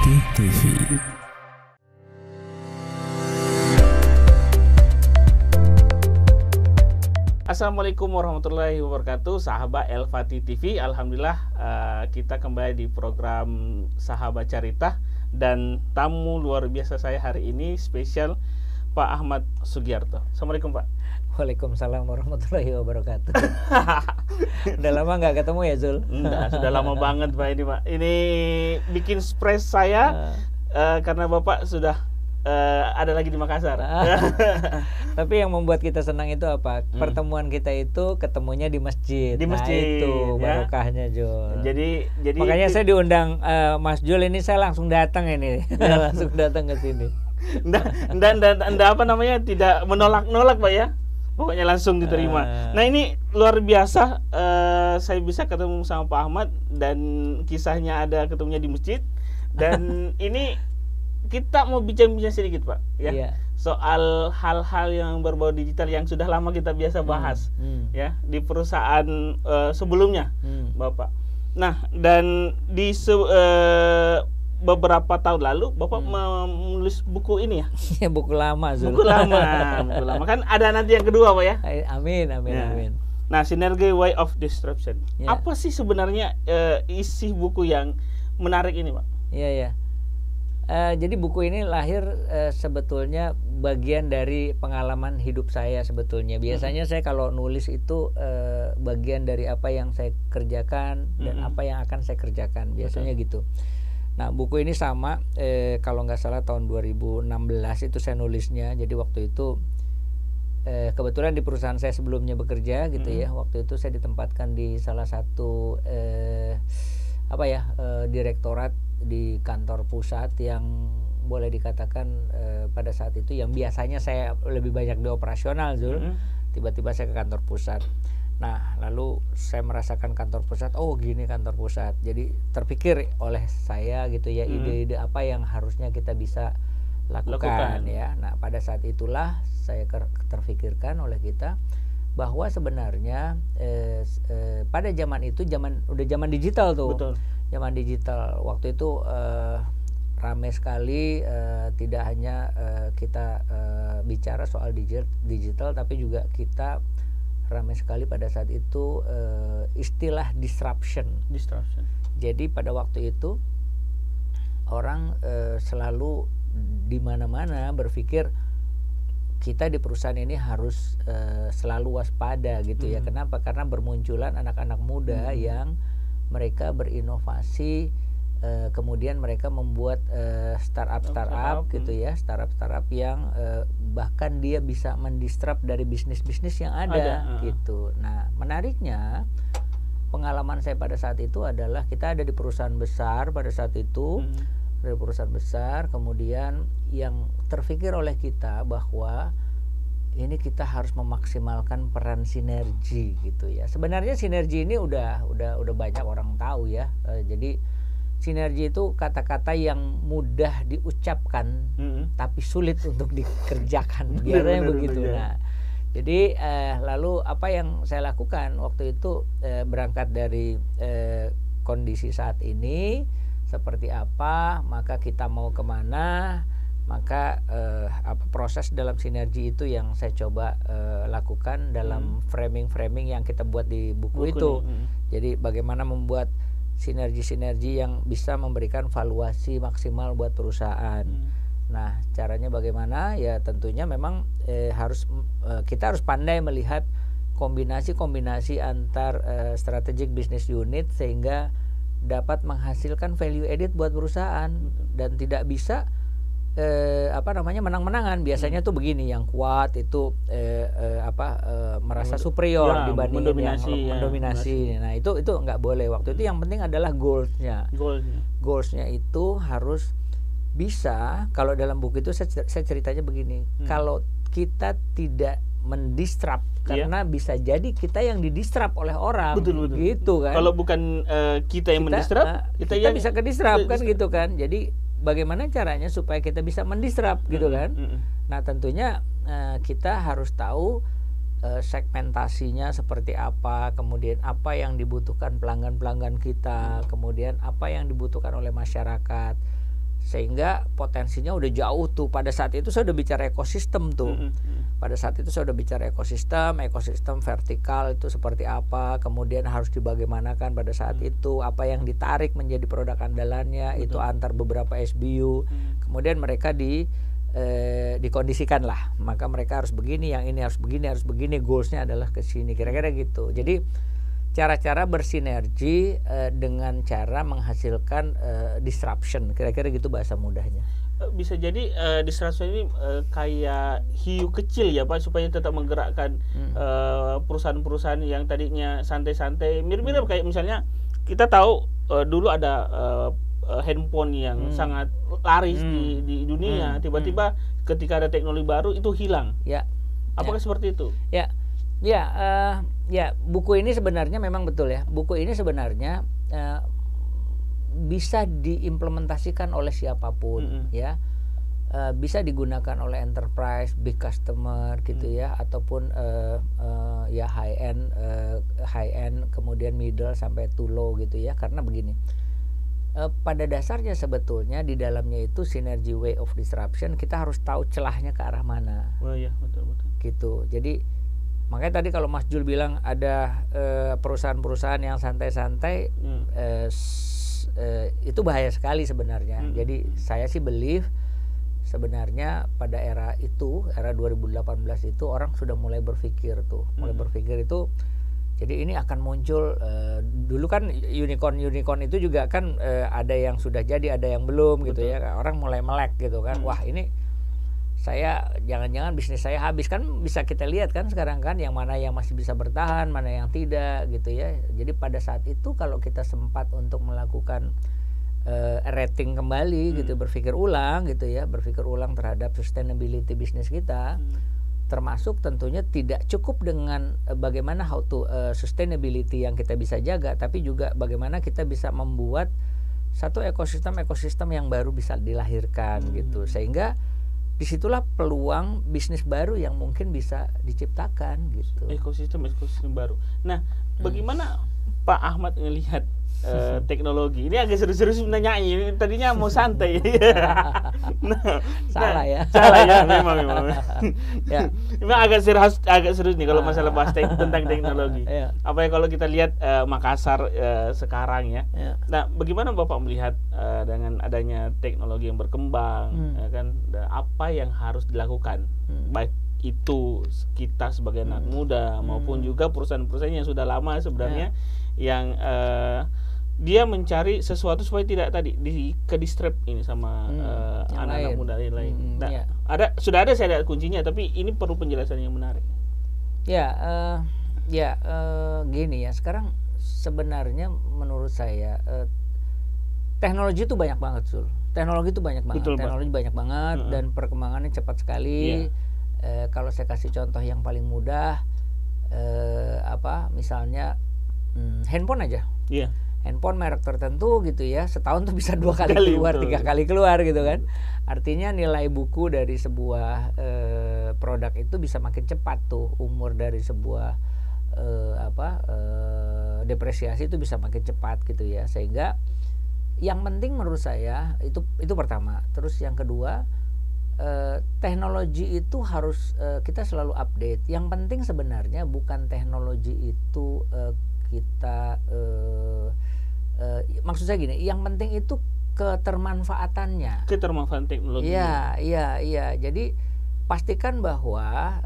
Al-Fatih TV. Assalamualaikum warahmatullahi wabarakatuh, sahabat Al-Fatih TV. Alhamdulillah kita kembali di program Sahabat Carita, dan tamu luar biasa saya hari ini spesial Pak Ahmad Sugiarto. Assalamualaikum Pak. Waalaikumsalam warahmatullahi wabarakatuh. Udah lama nggak ketemu ya Zul? Enggak, sudah lama banget Pak ini Pak. Ini bikin stres saya karena Bapak sudah ada lagi di Makassar. Tapi yang membuat kita senang itu apa? Pertemuan kita itu ketemunya di masjid. Di masjid, nah, itu ya. barokahnya Jul. Jadi makanya saya diundang Mas Jul ini, saya langsung datang ini. Langsung datang ke sini. Nggak apa namanya, tidak menolak-nolak Pak ya. Pokoknya langsung diterima. Nah ini luar biasa, saya bisa ketemu sama Pak Ahmad, dan kisahnya ada ketemunya di masjid. Dan ini kita mau bincang-bincang sedikit Pak ya, soal hal-hal yang berbau digital yang sudah lama kita biasa bahas ya di perusahaan sebelumnya Bapak. Nah, dan di beberapa tahun lalu Bapak menulis buku ini ya. Buku lama Zul. Buku lama kan ada nanti yang kedua Pak ya. Amin. Nah, Sinergi Way of Disruption. Apa sih sebenarnya isi buku yang menarik ini Pak? Iya. Jadi buku ini lahir sebetulnya bagian dari pengalaman hidup saya sebetulnya. Biasanya saya kalau nulis itu bagian dari apa yang saya kerjakan dan apa yang akan saya kerjakan. Biasanya gitu. Nah, buku ini sama kalau nggak salah tahun 2016 itu saya nulisnya. Jadi waktu itu kebetulan di perusahaan saya sebelumnya bekerja gitu ya. Waktu itu saya ditempatkan di salah satu direktorat di kantor pusat yang boleh dikatakan pada saat itu yang biasanya saya lebih banyak di operasional Zul. Tiba-tiba saya ke kantor pusat. Nah, lalu saya merasakan kantor pusat, oh gini kantor pusat. Jadi terpikir oleh saya gitu ya, ide-ide apa yang harusnya kita bisa lakukan ya. Nah, pada saat itulah saya terfikirkan oleh kita bahwa sebenarnya pada zaman itu udah zaman digital tuh. Betul. Zaman digital waktu itu ramai sekali, tidak hanya kita bicara soal digital, tapi juga kita ramai sekali pada saat itu istilah disruption. Jadi pada waktu itu orang selalu di mana-mana berpikir kita di perusahaan ini harus selalu waspada gitu ya. Kenapa? Karena bermunculan anak-anak muda yang mereka berinovasi, kemudian mereka membuat startup gitu ya, startup yang bahkan dia bisa mendisrupt dari bisnis-bisnis yang ada gitu. Nah, menariknya pengalaman saya pada saat itu adalah kita ada di perusahaan besar pada saat itu, dari perusahaan besar, kemudian yang terpikir oleh kita bahwa ini kita harus memaksimalkan peran sinergi gitu ya. Sebenarnya sinergi ini udah banyak orang tahu ya. Jadi sinergi itu kata-kata yang mudah diucapkan tapi sulit untuk dikerjakan. Biasanya begitu. Nah, jadi lalu apa yang saya lakukan waktu itu, berangkat dari kondisi saat ini seperti apa, maka kita mau kemana, maka proses dalam sinergi itu yang saya coba lakukan dalam framing yang kita buat di buku itu. Jadi bagaimana membuat sinergi yang bisa memberikan valuasi maksimal buat perusahaan. Nah, caranya bagaimana? Ya tentunya memang kita harus pandai melihat kombinasi antar strategic business unit sehingga dapat menghasilkan value added buat perusahaan, dan tidak bisa menang-menangan. Biasanya tuh begini, yang kuat itu merasa superior dibanding yang mendominasi. Nah, itu nggak boleh. Waktu itu yang penting adalah goalsnya itu harus bisa. Kalau dalam buku itu saya ceritanya begini, kalau kita tidak mendisrupt, karena bisa jadi kita yang didisrupt oleh orang. Betul. Gitu kan. Kalau bukan kita yang mendisrupt, kita yang bisa kedisrupt kan gitu kan. Jadi bagaimana caranya supaya kita bisa mendisrupt gitu kan. Nah, tentunya kita harus tahu segmentasinya seperti apa, kemudian apa yang dibutuhkan pelanggan-pelanggan kita, kemudian apa yang dibutuhkan oleh masyarakat, sehingga potensinya udah jauh tuh. Pada saat itu saya udah bicara ekosistem tuh. Pada saat itu saya udah bicara ekosistem vertikal itu seperti apa, kemudian harus dibagaimanakan pada saat itu, apa yang ditarik menjadi produk andalannya. Betul. Itu antar beberapa SBU, kemudian mereka dikondisikan lah, maka mereka harus begini, yang ini harus begini, goalsnya adalah ke sini, kira-kira gitu. Jadi cara-cara bersinergi dengan cara menghasilkan disruption, kira-kira gitu bahasa mudahnya. Bisa jadi disruption ini kayak hiu kecil ya Pak, supaya tetap menggerakkan perusahaan-perusahaan yang tadinya santai-santai, mirip-mirip kayak misalnya kita tahu dulu ada handphone yang sangat laris di dunia, tiba-tiba ketika ada teknologi baru itu hilang. Ya. Apakah seperti itu? Ya, buku ini sebenarnya memang betul ya. Buku ini sebenarnya bisa diimplementasikan oleh siapapun, ya. Bisa digunakan oleh enterprise, big customer gitu ya, ataupun ya high end, kemudian middle sampai to low gitu ya. Karena begini, pada dasarnya sebetulnya di dalamnya itu sinergi way of disruption, kita harus tahu celahnya ke arah mana. Oh iya, betul. Gitu. Jadi makanya tadi kalau Mas Jul bilang ada perusahaan-perusahaan yang santai-santai, itu bahaya sekali sebenarnya. Jadi saya sih believe sebenarnya pada era 2018 itu orang sudah mulai berpikir tuh, itu. Jadi ini akan muncul, dulu kan unicorn itu juga kan ada yang sudah jadi, ada yang belum. Betul. Gitu ya. Orang mulai melek gitu kan. Wah, ini saya jangan-jangan bisnis saya habis, kan bisa kita lihat kan sekarang kan yang mana yang masih bisa bertahan, mana yang tidak gitu ya. Jadi pada saat itu kalau kita sempat untuk melakukan rating kembali gitu, berpikir ulang terhadap sustainability bisnis kita, termasuk tentunya tidak cukup dengan bagaimana how to sustainability yang kita bisa jaga, tapi juga bagaimana kita bisa membuat satu ekosistem yang baru bisa dilahirkan gitu, sehingga disitulah peluang bisnis baru yang mungkin bisa diciptakan gitu. Ekosistem baru. Nah, bagaimana Pak Ahmad melihat teknologi? Ini agak serius-serius nanyanya. Tadinya mau santai. Salah ya memang. Ya. Memang agak serius nih kalau masalah bahas tentang teknologi. Apa ya kalau kita lihat Makassar sekarang ya. Nah, bagaimana Bapak melihat dengan adanya teknologi yang berkembang, ya kan? Apa yang harus dilakukan? Baik itu kita sebagai anak muda maupun juga perusahaan-perusahaan yang sudah lama sebenarnya yang dia mencari sesuatu supaya tidak ke-distrap ini sama anak-anak muda lain. Nah, sudah ada saya lihat kuncinya, tapi ini perlu penjelasan yang menarik. Gini ya, sekarang sebenarnya menurut saya teknologi itu banyak banget, Sul. Betul, teknologi banyak banget dan perkembangannya cepat sekali. Kalau saya kasih contoh yang paling mudah, misalnya handphone aja. Handphone merek tertentu gitu ya, setahun tuh bisa 2 kali keluar, 3 kali keluar gitu kan. Artinya nilai buku dari sebuah produk itu bisa makin cepat tuh, umur dari sebuah depresiasi itu bisa makin cepat gitu ya. Sehingga yang penting menurut saya itu pertama. Terus yang kedua, teknologi itu harus kita selalu update. Yang penting sebenarnya bukan teknologi itu kita maksud saya gini, yang penting itu ketermanfaatannya. Ketermanfaatan teknologi. Iya. Jadi pastikan bahwa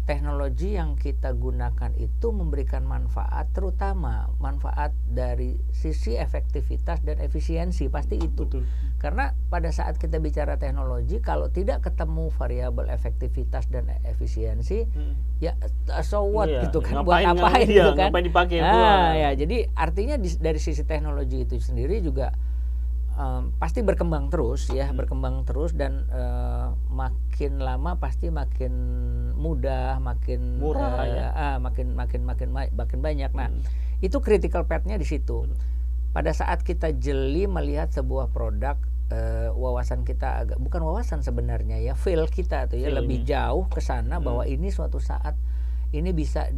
teknologi yang kita gunakan itu memberikan manfaat, terutama manfaat dari sisi efektivitas dan efisiensi, pasti itu. Betul. Karena pada saat kita bicara teknologi, kalau tidak ketemu variabel efektivitas dan efisiensi, ya so what gitu kan, buat ngapain gitu kan? Ngapain dipakai? Jadi artinya dari sisi teknologi itu sendiri juga pasti berkembang terus dan makin lama pasti makin mudah, makin murah, makin banyak. Nah, itu critical path-nya di situ. Pada saat kita jeli melihat sebuah produk, wawasan kita bukan wawasan sebenarnya ya, feel kita tuh ya lebih jauh ke sana bahwa ini suatu saat ini bisa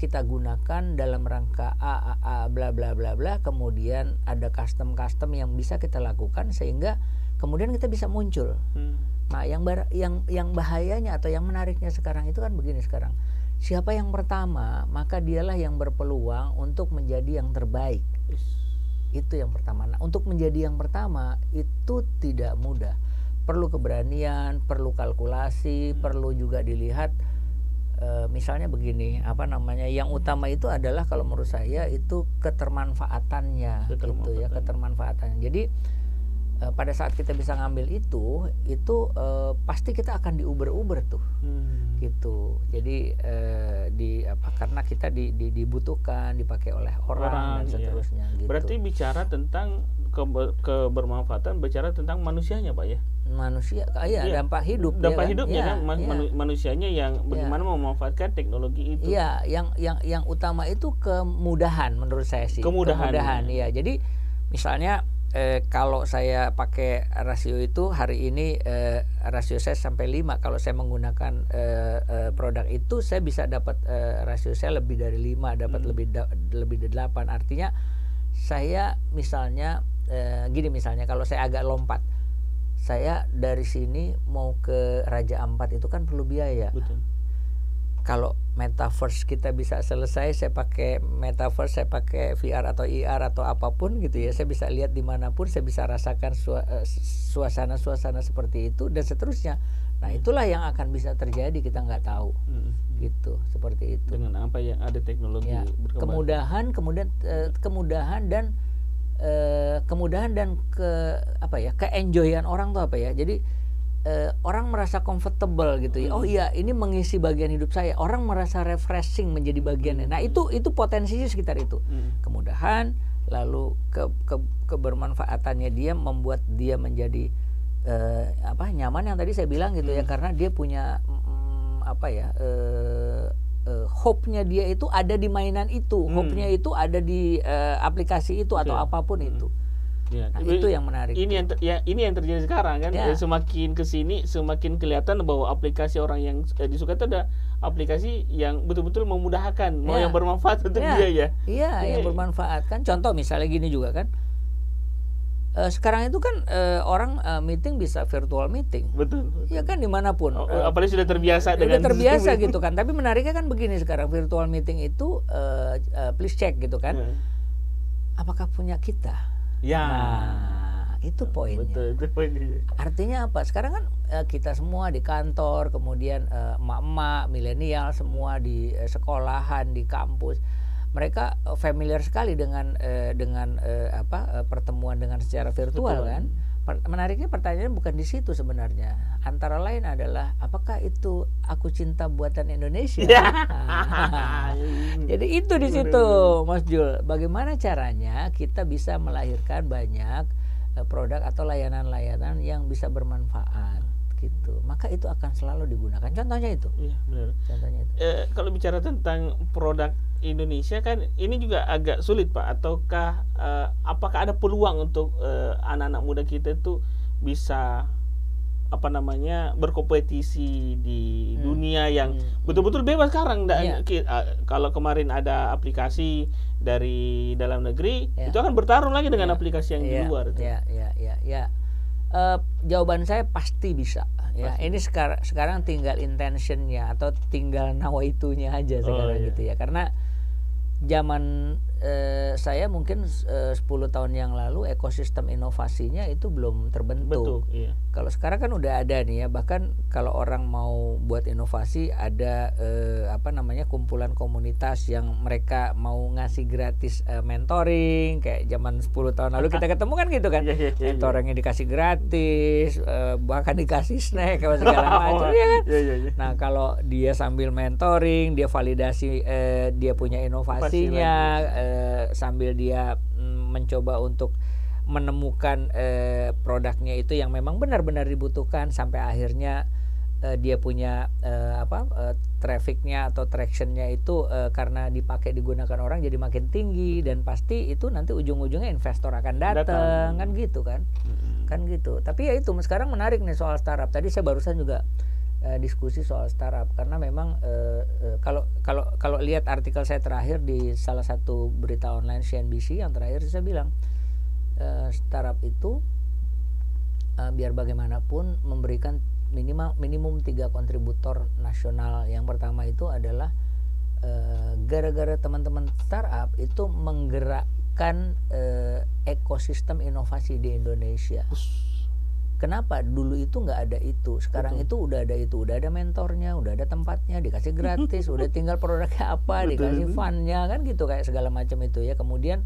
kita gunakan dalam rangka A bla bla bla bla, kemudian ada custom yang bisa kita lakukan sehingga kemudian kita bisa muncul. Nah, yang bahayanya atau yang menariknya sekarang itu kan begini sekarang. Siapa yang pertama, maka dialah yang berpeluang untuk menjadi yang terbaik. Itu yang pertama. Nah, untuk menjadi yang pertama itu tidak mudah. Perlu keberanian, perlu kalkulasi, perlu juga dilihat. Misalnya begini, yang utama itu adalah kalau menurut saya itu ketermanfaatannya, gitu ya, ketermanfaatannya. Jadi pada saat kita bisa ngambil itu pasti kita akan diuber-uber tuh, gitu. Jadi karena kita dibutuhkan, dipakai oleh orang dan seterusnya. Gitu. Berarti bicara tentang kebermanfaatan, bicara tentang manusianya, Pak ya? Manusia, dampak hidup. Dampak hidupnya kan, manusianya yang bagaimana memanfaatkan teknologi itu. Iya, yang utama itu kemudahan menurut saya sih. Kemudahan, ya. Jadi misalnya kalau saya pakai rasio itu hari ini rasio saya sampai 5. Kalau saya menggunakan produk itu saya bisa dapat rasio saya lebih dari 5, dapat lebih dari 8. Artinya saya misalnya gini, misalnya kalau saya agak lompat, saya dari sini mau ke Raja Ampat itu kan perlu biaya. Betul. Kalau metaverse kita bisa selesai, saya pakai metaverse, saya pakai VR atau IR atau apapun gitu ya, saya bisa lihat dimanapun, saya bisa rasakan suasana-suasana seperti itu dan seterusnya. Nah, itulah yang akan bisa terjadi, kita nggak tahu, gitu, seperti itu. Dengan apa yang ada teknologi berkembang. Kemudahan dan ke-enjoyan orang tuh apa ya? Jadi orang merasa comfortable gitu ya. Oh iya, ini mengisi bagian hidup saya. Orang merasa refreshing menjadi bagiannya. Nah, itu potensinya sekitar itu. Kemudahan, lalu kebermanfaatannya dia membuat dia menjadi nyaman yang tadi saya bilang gitu ya, karena dia punya hope-nya dia itu ada di mainan itu, hope-nya itu ada di aplikasi itu atau apapun itu. Ya, nah, itu yang menarik. Ini yang terjadi sekarang kan. Ya. Semakin kesini semakin kelihatan bahwa aplikasi orang yang disuka itu ada aplikasi yang betul-betul memudahkan, mau yang bermanfaat untuk dia ya. Iya, yang bermanfaat kan. Contoh misalnya gini juga kan. Sekarang itu kan orang meeting bisa virtual meeting. Betul. Ya kan dimanapun. Apalagi sudah terbiasa dengan. Sudah terbiasa gitu kan. Tapi menariknya kan begini sekarang virtual meeting itu please check gitu kan. Apakah punya kita? Ya. Nah, itu poinnya. Betul, itu poinnya. Artinya apa? Sekarang kan kita semua di kantor, kemudian emak-emak, milenial semua di sekolahan, di kampus. Mereka familiar sekali dengan pertemuan dengan secara virtual. Betul. Kan. Menariknya pertanyaannya bukan di situ sebenarnya. Antara lain adalah apakah itu aku cinta buatan Indonesia? Jadi itu di situ, Mas Jul. Bagaimana caranya kita bisa melahirkan banyak produk atau layanan-layanan yang bisa bermanfaat gitu. Maka itu akan selalu digunakan. Contohnya itu. Iya, benar. Contohnya itu. Kalau bicara tentang produk Indonesia kan ini juga agak sulit, Pak. Ataukah apakah ada peluang untuk anak-anak muda kita itu bisa berkompetisi di dunia yang betul-betul bebas sekarang? Kalau kemarin ada aplikasi dari dalam negeri, itu akan bertarung lagi dengan aplikasi yang di luar. Jawaban saya pasti bisa. Ya, ini sekarang tinggal intentionnya atau tinggal nawaitunya aja sekarang gitu ya. Karena zaman saya mungkin 10 tahun yang lalu ekosistem inovasinya itu belum terbentuk. Iya. Kalau sekarang kan udah ada nih ya, bahkan kalau orang mau buat inovasi ada kumpulan komunitas yang mereka mau ngasih gratis mentoring kayak zaman 10 tahun lalu kita ketemu kan gitu kan. Mentoringnya dikasih gratis, bahkan dikasih snack segala macam ya kan. Nah, kalau dia sambil mentoring, dia validasi dia punya inovasinya, sambil dia mencoba untuk menemukan produknya itu yang memang benar-benar dibutuhkan sampai akhirnya dia punya trafficnya atau tractionnya itu karena dipakai digunakan orang jadi makin tinggi dan pasti itu nanti ujung-ujungnya investor akan datang kan gitu kan. Kan gitu. Tapi ya itu sekarang menarik nih soal startup. Tadi saya barusan juga diskusi soal startup karena memang kalau lihat artikel saya terakhir di salah satu berita online CNBC yang terakhir saya bilang startup itu biar bagaimanapun memberikan minimum 3 kontributor nasional. Yang pertama itu adalah gara-gara teman-teman startup itu menggerakkan ekosistem inovasi di Indonesia. Kenapa dulu itu nggak ada itu, sekarang itu udah ada mentornya, udah ada tempatnya, dikasih gratis, udah tinggal produknya apa, dikasih fundnya kan gitu, kayak segala macam itu ya. Kemudian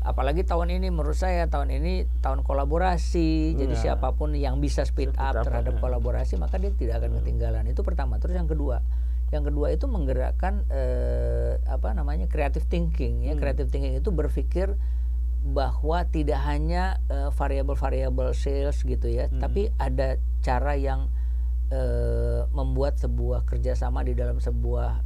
apalagi tahun ini menurut saya tahun kolaborasi, jadi siapapun yang bisa speed up terhadap kolaborasi maka dia tidak akan ketinggalan. Itu pertama. Terus yang kedua itu menggerakkan creative thinking ya. Creative thinking itu berpikir bahwa tidak hanya variabel-variabel sales gitu ya, tapi ada cara yang membuat sebuah kerjasama di dalam sebuah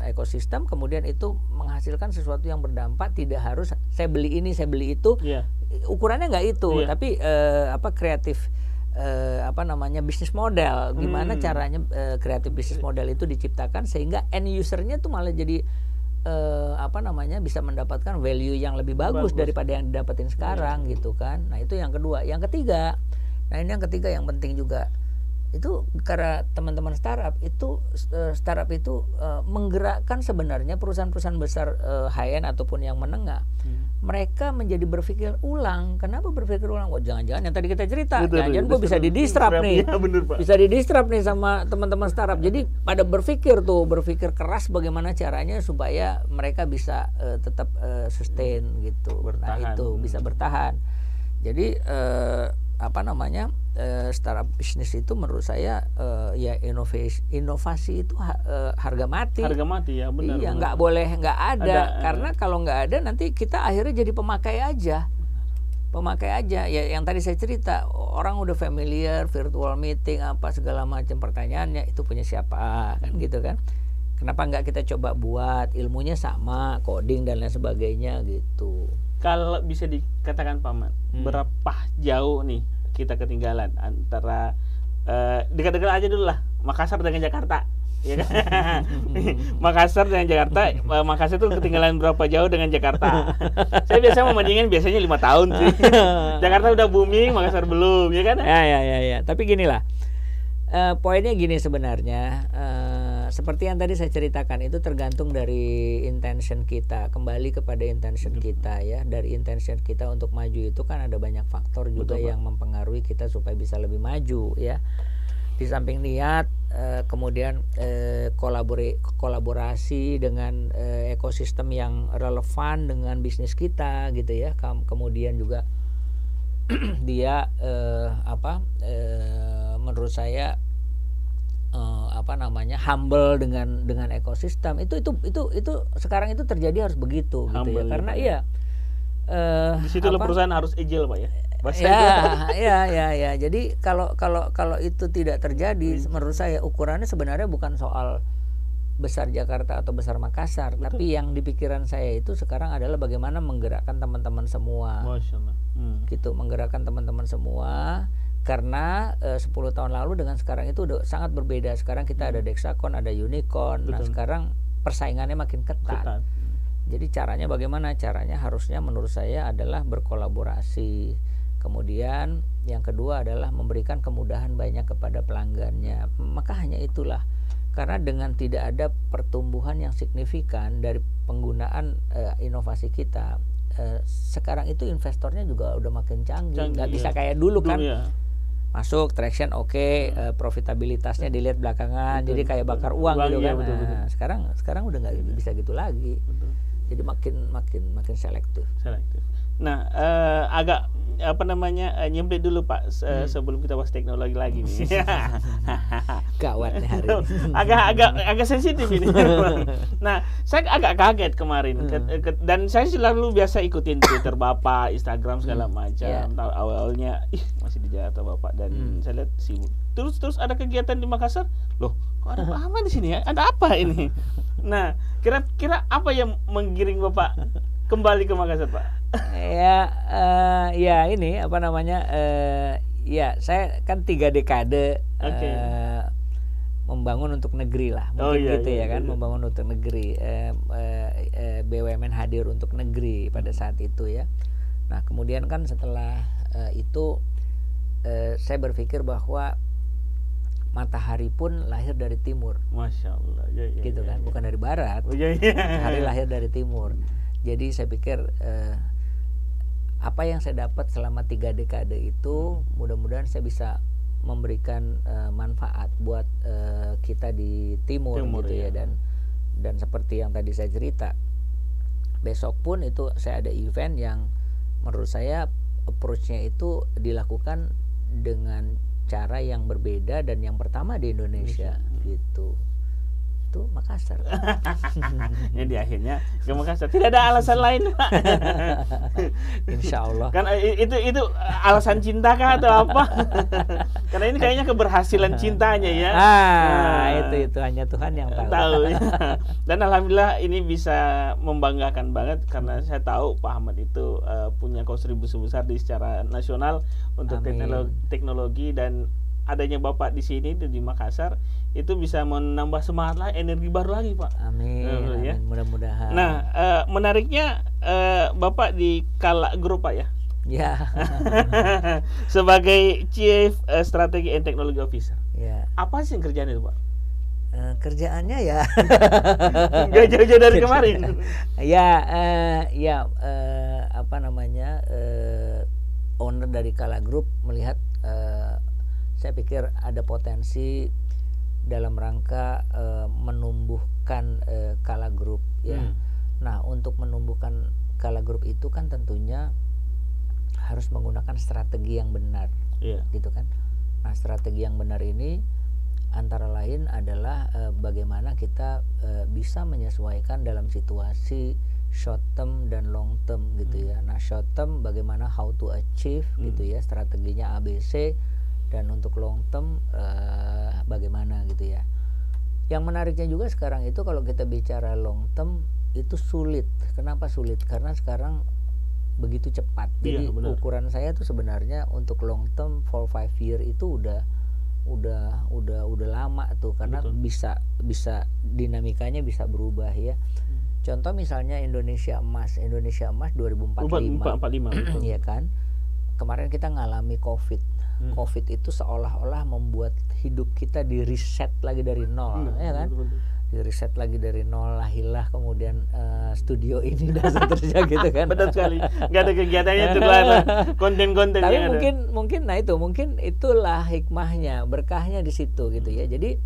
ekosistem, kemudian itu menghasilkan sesuatu yang berdampak. Tidak harus saya beli ini, saya beli itu, ukurannya nggak itu, tapi kreatif bisnis model, gimana caranya kreatif bisnis model itu diciptakan sehingga end usernya tuh malah jadi bisa mendapatkan value yang lebih bagus daripada yang didapetin sekarang gitu kan. Nah itu yang kedua. Yang ketiga, yang penting juga itu karena teman-teman startup itu menggerakkan sebenarnya perusahaan-perusahaan besar high end ataupun yang menengah. Mereka menjadi berpikir ulang. Kenapa berpikir ulang? Oh jangan-jangan yang tadi kita cerita, jangan-jangan gue bisa di-disrupt nih. Ya, bener, Pak. Bisa di-disrupt nih sama teman-teman startup. Jadi pada berpikir keras bagaimana caranya supaya mereka bisa tetap sustain gitu. Bertahan. Nah itu bisa bertahan. Jadi startup bisnis itu menurut saya inovasi itu harga mati ya, benar. Iya, nggak boleh nggak ada karena kalau nggak ada nanti kita akhirnya jadi pemakai aja ya. Yang tadi saya cerita, orang udah familiar virtual meeting apa segala macam, pertanyaannya itu punya siapa kan gitu kan. Kenapa nggak kita coba buat, ilmunya sama, coding dan lain sebagainya gitu. Kalau bisa dikatakan Pak Ahmad, berapa jauh nih kita ketinggalan antara dekat-dekat aja dulu lah, Makassar dengan Jakarta, ya kan? Makassar dengan Jakarta, Makassar itu ketinggalan berapa jauh dengan Jakarta? Saya biasa membandingkan biasanya 5 tahun sih. Jakarta udah booming, Makassar belum, ya kan? Ya. Tapi gini lah, poinnya gini sebenarnya. Seperti yang tadi saya ceritakan, itu tergantung dari intention kita, kembali kepada intention kita ya. Dari intention kita untuk maju itu kan ada banyak faktor juga yang mempengaruhi kita supaya bisa lebih maju ya. Di samping niat, kemudian kolaborasi dengan ekosistem yang relevan dengan bisnis kita gitu ya. Kemudian juga dia menurut saya humble dengan ekosistem itu sekarang itu terjadi harus begitu humble gitu ya, karena di situ perusahaan harus agile Pak ya. Ya. Jadi kalau itu tidak terjadi, menurut saya ukurannya sebenarnya bukan soal besar Jakarta atau besar Makassar, tapi yang di pikiran saya itu sekarang adalah bagaimana menggerakkan teman-teman semua. Gitu, menggerakkan teman-teman semua. Karena 10 tahun lalu dengan sekarang itu udah sangat berbeda. Sekarang kita ada Dexacon, ada Unicorn. Nah sekarang persaingannya makin ketat. Jadi caranya bagaimana? Caranya harusnya menurut saya adalah berkolaborasi. Kemudian yang kedua adalah memberikan kemudahan banyak kepada pelanggannya. Maka hanya itulah. Karena dengan tidak ada pertumbuhan yang signifikan dari penggunaan inovasi kita, sekarang itu investornya juga udah makin canggih. Nggak bisa kayak dulu kan. Masuk traction profitabilitasnya dilihat belakangan, jadi kayak bakar uang gitu kan. Nah, sekarang udah nggak bisa gitu lagi. Jadi makin selektif. Nah, agak nyempit dulu Pak sebelum kita bahas teknologi lagi nih. Gawat nih hari ini. agak sensitif ini. Nah, saya agak kaget kemarin dan saya selalu biasa ikutin Twitter Bapak, Instagram segala macam. Tahu awalnya masih di Jakarta Bapak dan saya lihat sibuk. Terus ada kegiatan di Makassar. Loh, kok ada Pak Ahmad di sini ya? Ada apa ini? Nah, kira-kira apa yang menggiring Bapak kembali ke Makassar, Pak? Ini saya kan 3 dekade membangun untuk negeri lah, mungkin membangun untuk negeri. BUMN hadir untuk negeri pada saat itu ya. Nah kemudian kan setelah itu saya berpikir bahwa matahari pun lahir dari timur. Masya Allah. Gitu kan, bukan dari barat. Matahari lahir dari timur. Jadi saya pikir apa yang saya dapat selama 3 dekade itu mudah-mudahan saya bisa memberikan manfaat buat kita di timur gitu ya. Dan seperti yang tadi saya cerita, besok pun itu saya ada event yang menurut saya approach-nya itu dilakukan dengan cara yang berbeda dan yang pertama di Indonesia gitu. Itu Makassar. Jadi akhirnya ke Makassar. Tidak ada alasan lain, Pak. Insya Allah. Kan itu alasan cinta kah atau apa? Karena ini kayaknya keberhasilan cintanya ya. Itu hanya Tuhan yang tahu. Ya. Dan alhamdulillah ini bisa membanggakan banget karena saya tahu Pak Ahmad itu punya kontribusi besar di secara nasional untuk teknologi dan adanya Bapak di sini di Makassar itu bisa menambah semangat lagi, energi baru lagi, Pak. Amin. Ya. Amin. Mudah-mudahan. Nah, menariknya Bapak di Kala Group, Pak ya. Ya. Sebagai Chief Strategy and Technology Officer. Ya. Apa sih kerjaan itu, Pak? Kerjaannya ya. Nggak jauh-jauh dari kemarin. Apa namanya? Owner dari Kala Group melihat saya pikir ada potensi dalam rangka menumbuhkan Kala Group ya. Nah, untuk menumbuhkan Kala Group itu kan tentunya harus menggunakan strategi yang benar, gitu kan. Nah, strategi yang benar ini antara lain adalah bagaimana kita bisa menyesuaikan dalam situasi short term dan long term gitu ya. Nah, short term bagaimana how to achieve gitu ya, strateginya ABC. Dan untuk long term bagaimana gitu ya. Yang menariknya juga sekarang itu kalau kita bicara long term itu sulit. Kenapa sulit? Karena sekarang begitu cepat. Jadi ukuran saya tuh sebenarnya untuk long term 4-5 year itu udah lama tuh karena bisa dinamikanya bisa berubah ya. Contoh misalnya Indonesia Emas 2045. Iya kan? Kemarin kita ngalami COVID. COVID itu seolah-olah membuat hidup kita di reset lagi dari nol, ya kan? Di reset lagi dari nol, lahirlah kemudian studio ini dan seterusnya gitu kan. Betul sekali. Nggak ada kegiatannya itu konten-konten. Tapi mungkin itulah hikmahnya, berkahnya di situ gitu ya. Jadi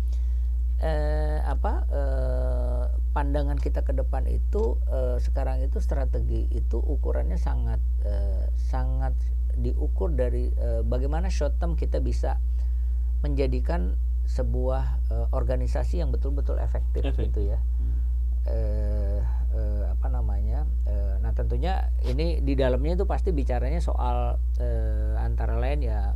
pandangan kita ke depan itu sekarang itu strategi itu ukurannya sangat diukur dari bagaimana short term kita bisa menjadikan sebuah organisasi yang betul-betul efektif gitu ya. Nah tentunya ini di dalamnya itu pasti bicaranya soal antara lain ya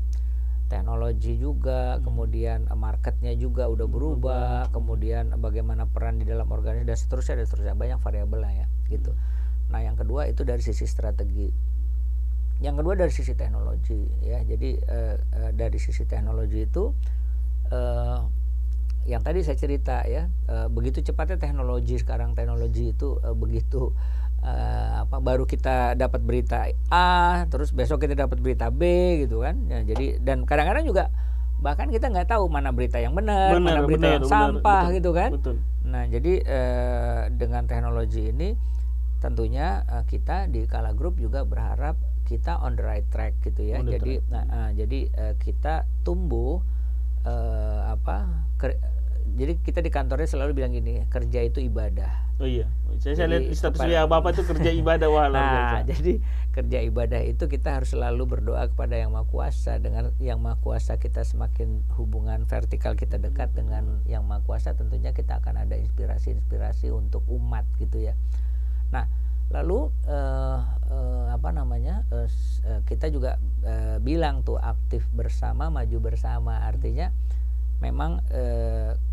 teknologi juga, kemudian marketnya juga udah berubah, kemudian bagaimana peran di dalam organisasi dan seterusnya banyak variabelnya ya gitu. Nah yang kedua itu dari sisi strategi. Yang kedua dari sisi teknologi ya. Jadi dari sisi teknologi itu yang tadi saya cerita ya, begitu cepatnya teknologi sekarang, teknologi itu begitu baru kita dapat berita A, terus besok kita dapat berita B gitu kan. Ya, jadi dan kadang-kadang juga bahkan kita nggak tahu mana berita yang benar, mana berita yang sampah gitu kan. Nah jadi dengan teknologi ini tentunya kita di Kala Group juga berharap kita on the right track gitu ya. Jadi kita tumbuh jadi kita di kantornya selalu bilang gini, kerja itu ibadah. Oh iya. Saya lihat status Bapak itu kerja ibadah jadi kerja ibadah itu kita harus selalu berdoa kepada Yang Maha Kuasa. Dengan Yang Maha Kuasa kita semakin hubungan vertikal kita dekat dengan Yang Maha Kuasa, tentunya kita akan ada inspirasi untuk umat gitu ya. Nah, lalu kita juga bilang tuh aktif bersama, maju bersama. Artinya memang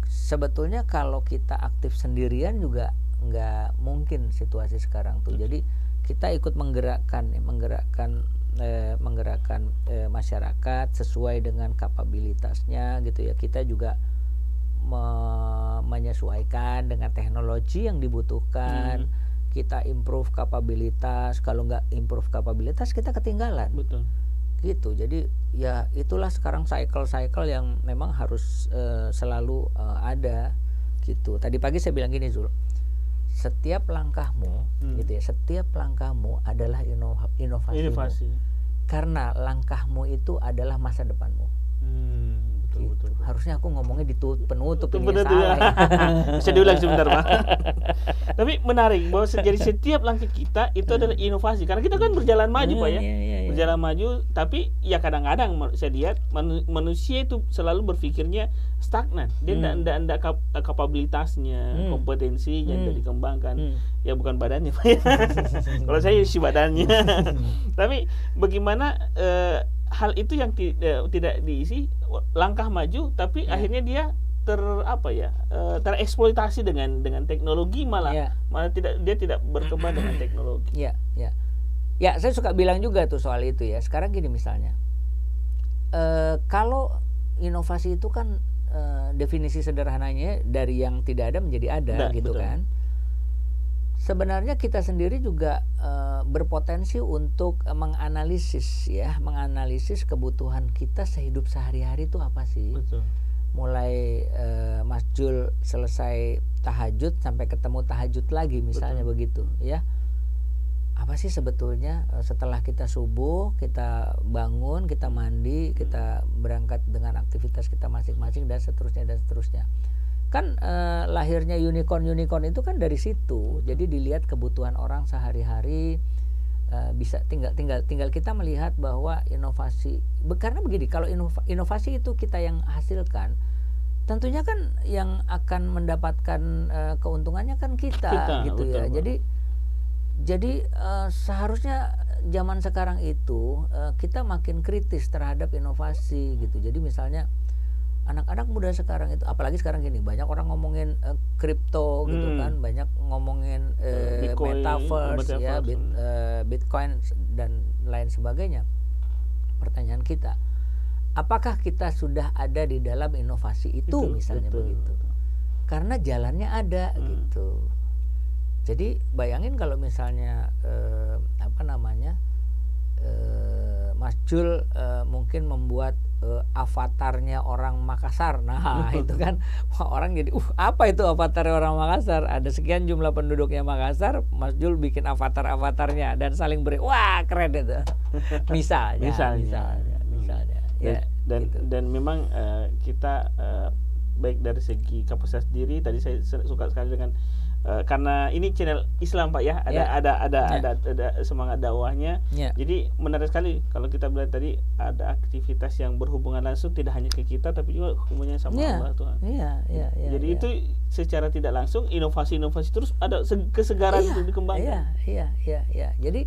sebetulnya kalau kita aktif sendirian juga nggak mungkin situasi sekarang tuh. Jadi kita ikut menggerakkan masyarakat sesuai dengan kapabilitasnya gitu ya. Kita juga menyesuaikan dengan teknologi yang dibutuhkan. Kita improve kapabilitas. Kalau nggak improve kapabilitas kita ketinggalan. gitu. Jadi ya itulah sekarang cycle yang memang harus selalu ada gitu. Tadi pagi saya bilang gini, Zul, setiap langkahmu gitu ya, setiap langkahmu adalah inovasi. Karena langkahmu itu adalah masa depanmu. Betul. Harusnya aku ngomongnya di penutup ini salah. Bisa diulang sebentar, Pak. Tapi menarik bahwa jadi setiap langkah kita itu adalah inovasi. Karena kita kan berjalan maju, Pak ya. Berjalan maju, tapi ya kadang-kadang saya lihat manusia itu selalu berpikirnya stagnan. Dia enggak kapabilitasnya, kompetensinya tidak dikembangkan. Ya bukan badannya, Pak ya. Kalau saya isi badannya. Tapi bagaimana hal itu yang tidak diisi, langkah maju tapi akhirnya dia tereksploitasi dengan teknologi, malah dia tidak berkembang dengan teknologi. Ya, saya suka bilang juga tuh soal itu ya. Sekarang gini misalnya, kalau inovasi itu kan definisi sederhananya dari yang tidak ada menjadi ada, gitu betul. Kan sebenarnya kita sendiri juga berpotensi untuk menganalisis kebutuhan kita sehidup sehari-hari itu apa sih. Betul. Mulai Mas Jul selesai tahajud sampai ketemu tahajud lagi misalnya. Betul. Begitu ya. Apa sih sebetulnya setelah kita subuh, kita bangun, kita mandi, kita berangkat dengan aktivitas kita masing-masing dan seterusnya. Kan lahirnya unicorn itu kan dari situ. Jadi dilihat kebutuhan orang sehari-hari, bisa tinggal kita melihat bahwa inovasi, karena begini, kalau inovasi itu kita yang hasilkan, tentunya kan yang akan mendapatkan keuntungannya kan kita gitu betul, ya. Jadi seharusnya zaman sekarang itu kita makin kritis terhadap inovasi gitu. Jadi misalnya anak-anak muda sekarang itu, apalagi sekarang gini, banyak orang ngomongin kripto gitu kan, banyak ngomongin metaverse ya, Bitcoin dan lain sebagainya. Pertanyaan kita, apakah kita sudah ada di dalam inovasi itu misalnya begitu? Karena jalannya ada gitu. Jadi bayangin kalau misalnya Mas Jul mungkin membuat avatarnya orang Makassar. Nah, itu kan orang jadi apa itu avatarnya orang Makassar? Ada sekian jumlah penduduknya Makassar, Mas Jul bikin avatarnya dan saling beri, wah keren itu. Misalnya. Ya, dan memang kita baik dari segi kapasitas diri, tadi saya suka sekali dengan karena ini channel Islam, Pak ya, ada semangat dakwahnya. Jadi menarik sekali kalau kita bilang tadi ada aktivitas yang berhubungan langsung tidak hanya ke kita tapi juga hubungannya sama Allah Tuhan. Jadi itu secara tidak langsung inovasi terus ada kesegaran untuk dikembangkan. Jadi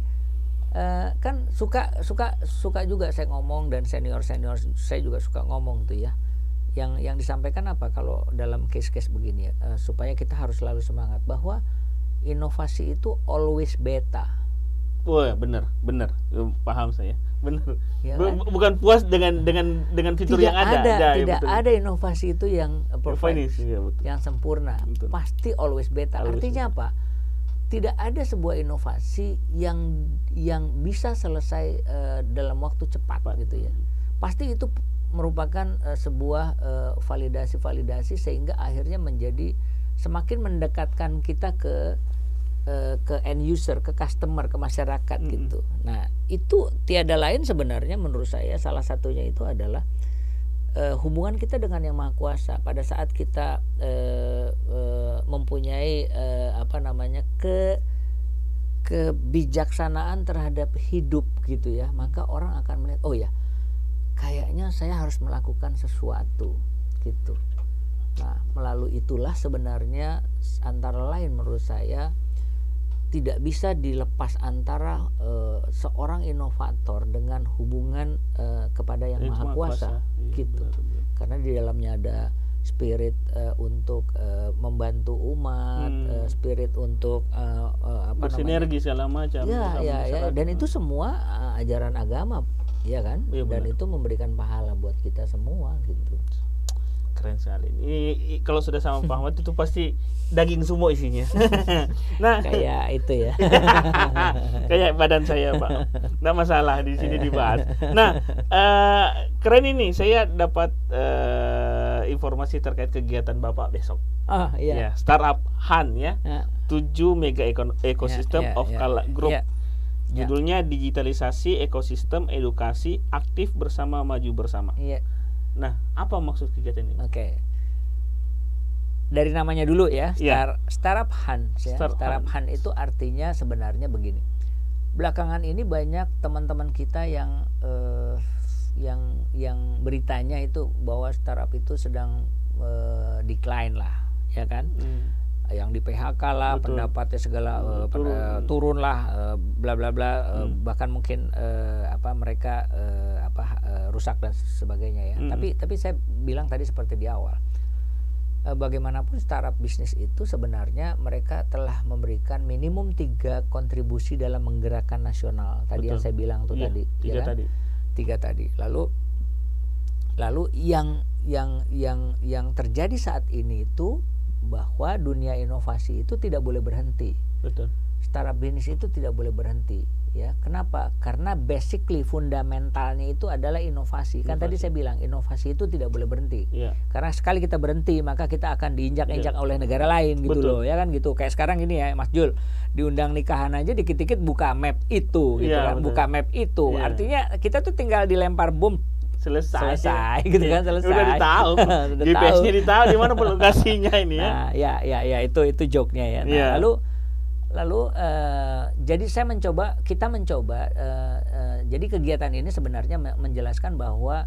kan suka juga saya ngomong, dan senior saya juga suka ngomong tuh ya. Yang disampaikan apa kalau dalam case-case begini ya, supaya kita harus selalu semangat bahwa inovasi itu always beta. Wah, benar, paham saya, benar. Ya, kan? Bukan puas dengan fitur yang ada. Tidak ada inovasi itu yang perfect, yang sempurna. Betul. Pasti always beta. Artinya apa? Tidak ada sebuah inovasi yang bisa selesai dalam waktu cepat gitu ya. Pasti itu merupakan sebuah validasi sehingga akhirnya menjadi semakin mendekatkan kita ke end user, ke customer, ke masyarakat gitu. Nah, itu tiada lain sebenarnya menurut saya, salah satunya itu adalah hubungan kita dengan Yang Maha Kuasa. Pada saat kita mempunyai kebijaksanaan terhadap hidup gitu ya, maka orang akan melihat, oh ya, kayaknya saya harus melakukan sesuatu gitu. Nah, melalui itulah sebenarnya antara lain menurut saya tidak bisa dilepas antara seorang inovator dengan hubungan kepada Yang Maha Kuasa gitu. Benar. Karena di dalamnya ada spirit untuk membantu umat, spirit untuk bersinergi segala macam. Ya, dan itu semua ajaran agama. Iya kan? Ya, dan itu memberikan pahala buat kita semua gitu. keren sekali. Ini kalau sudah sama Pak Ahmad itu pasti daging semua isinya. Nah, kayak itu ya. kayak badan saya, Pak. Nggak masalah di sini dibahas. Nah, keren ini. Saya dapat informasi terkait kegiatan Bapak besok. Oh iya. Ya, Startup Han ya. 7 mega ekosistem of Kala Group. Judulnya digitalisasi ekosistem edukasi aktif bersama maju bersama. Iya. Nah, apa maksud kegiatan ini? Oke. Dari namanya dulu ya, Iya. Startup Han ya. Startup Han itu artinya sebenarnya begini. Belakangan ini banyak teman-teman kita yang beritanya itu bahwa startup itu sedang decline lah, ya kan? Yang di PHK lah, betul, pendapatnya segala turun lah, bla bla bla, bahkan mungkin mereka rusak dan sebagainya ya. Tapi saya bilang tadi seperti di awal, bagaimanapun startup bisnis itu sebenarnya mereka telah memberikan minimum 3 kontribusi dalam menggerakkan nasional. Tadi yang saya bilang tuh tadi, 3 kan? tadi. 3 tadi. Lalu yang terjadi saat ini itu bahwa dunia inovasi itu tidak boleh berhenti. Betul. Startup bisnis itu tidak boleh berhenti, ya. Kenapa? Karena basically fundamentalnya itu adalah inovasi. Kan tadi saya bilang inovasi itu tidak boleh berhenti. Karena sekali kita berhenti maka kita akan diinjak-injak oleh negara lain gitu. Betul. Loh, ya kan gitu. Kayak sekarang ini ya, Mas Jul, diundang nikahan aja dikit-dikit buka map itu gitu kan, betul, buka map itu. Artinya kita tuh tinggal dilempar bom selesai gitu kan, selesai. Udah ditahu. GPS-nya ditahu di mana lokasinya ini ya. Nah, ya itu joke-nya ya. Nah, lalu jadi kita mencoba jadi kegiatan ini sebenarnya menjelaskan bahwa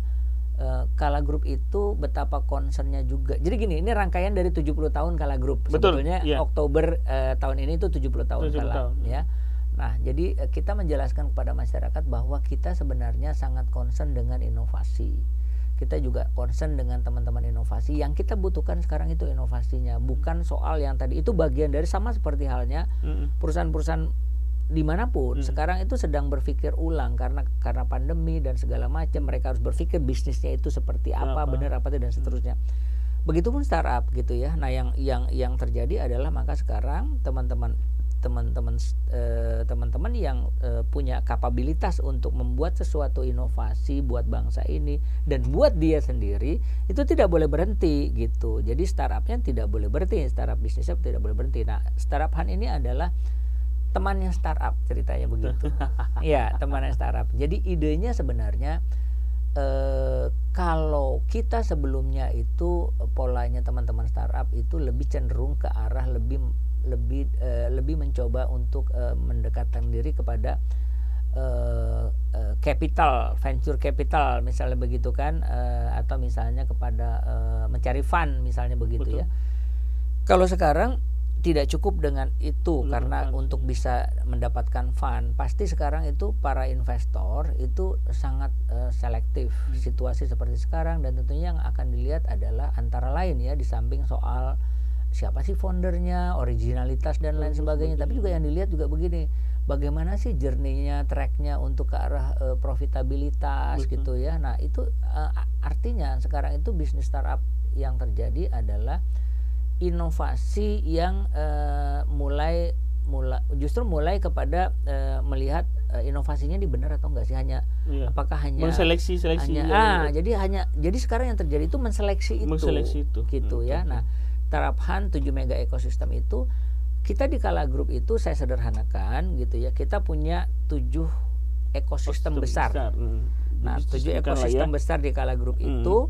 Kala Group itu betapa concernnya juga. Jadi gini, ini rangkaian dari 70 tahun Kala Group. Betul, sebetulnya Oktober tahun ini itu 70 tahun Kala ya. Nah, jadi kita menjelaskan kepada masyarakat bahwa kita sebenarnya sangat concern dengan inovasi. Kita juga concern dengan teman-teman inovasi. Yang kita butuhkan sekarang itu inovasinya, bukan soal yang tadi. Itu bagian dari, sama seperti halnya perusahaan-perusahaan dimanapun sekarang itu sedang berpikir ulang karena pandemi dan segala macam. Mereka harus berpikir bisnisnya itu seperti apa, benar apa tidak, dan seterusnya. Begitupun startup gitu ya. Nah, yang terjadi adalah maka sekarang teman-teman yang punya kapabilitas untuk membuat sesuatu inovasi buat bangsa ini dan buat dia sendiri itu tidak boleh berhenti gitu. Jadi startupnya tidak boleh berhenti, startup bisnisnya tidak boleh berhenti. Nah, Startup Han ini adalah temannya startup, ceritanya begitu. Ya, temannya startup. Jadi idenya sebenarnya kalau kita sebelumnya itu polanya teman-teman startup itu lebih cenderung ke arah lebih mencoba untuk mendekatkan diri kepada capital, venture capital misalnya begitu kan, atau misalnya kepada mencari fund misalnya begitu. Betul. Ya. Kalau sekarang tidak cukup dengan itu. Betul, karena untuk bisa mendapatkan fund pasti sekarang itu para investor itu sangat selektif situasi seperti sekarang, dan tentunya yang akan dilihat adalah antara lain ya, di samping soal siapa sih foundernya, originalitas dan lain sebagainya, tapi juga yang dilihat juga begini, bagaimana sih journey-nya, track-nya untuk ke arah profitabilitas gitu ya. Nah itu artinya sekarang itu bisnis startup yang terjadi adalah inovasi yang mulai kepada melihat inovasinya ini benar atau enggak sih, apakah hanya menseleksi jadi sekarang yang terjadi itu menseleksi itu gitu ya. Nah, Startup Han 7 mega ekosistem itu kita di Kala Group itu saya sederhanakan gitu ya, kita punya 7 ekosistem besar. Nah, 7 ekosistem besar di Kala Group itu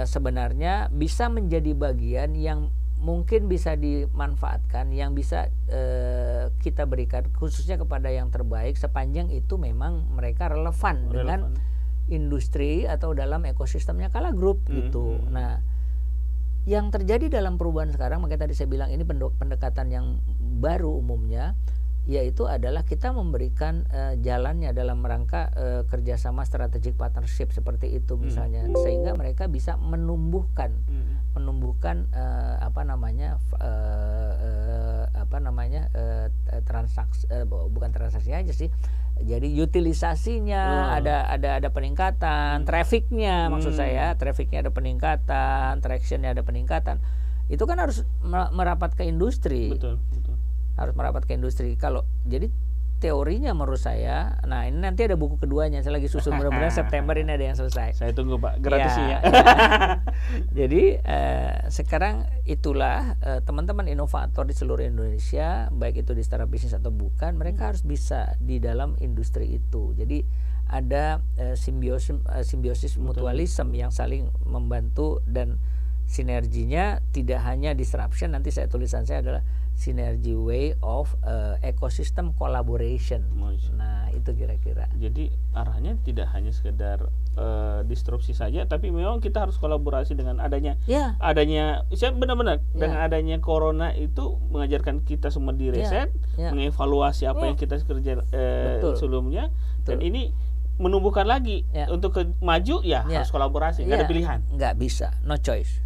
sebenarnya bisa menjadi bagian yang mungkin bisa dimanfaatkan, yang bisa kita berikan khususnya kepada yang terbaik sepanjang itu memang mereka relevan dengan industri atau dalam ekosistemnya Kala Group gitu. Nah, yang terjadi dalam perubahan sekarang, makanya tadi saya bilang ini pendekatan yang baru umumnya, yaitu adalah kita memberikan jalannya dalam rangka kerjasama strategic partnership seperti itu misalnya, sehingga mereka bisa menumbuhkan transaksi, bukan transaksi aja sih, Jadi utilisasinya ada peningkatan, trafficnya maksud saya, trafficnya ada peningkatan, tractionnya ada peningkatan. Itu kan harus merapat ke industri. Betul. Harus merapat ke industri. Kalau jadi teorinya menurut saya, nah ini nanti ada buku keduanya, saya lagi susun, mudah-mudahan September ini ada yang selesai. Saya tunggu Pak, gratisnya. Jadi sekarang itulah teman-teman inovator di seluruh Indonesia, baik itu di startup bisnis atau bukan, mereka harus bisa di dalam industri itu. Jadi ada simbiosis mutualisme yang saling membantu, dan sinerginya tidak hanya disruption, nanti tulisan saya adalah synergy way of ecosystem collaboration. Nah, itu kira-kira. Jadi arahnya tidak hanya sekedar disrupsi saja, tapi memang kita harus kolaborasi dengan adanya saya benar-benar dengan adanya corona itu mengajarkan kita semua di riset, mengevaluasi apa yang kita kerja sebelumnya, dan ini menumbuhkan lagi untuk maju harus kolaborasi, nggak ada pilihan, nggak bisa, no choice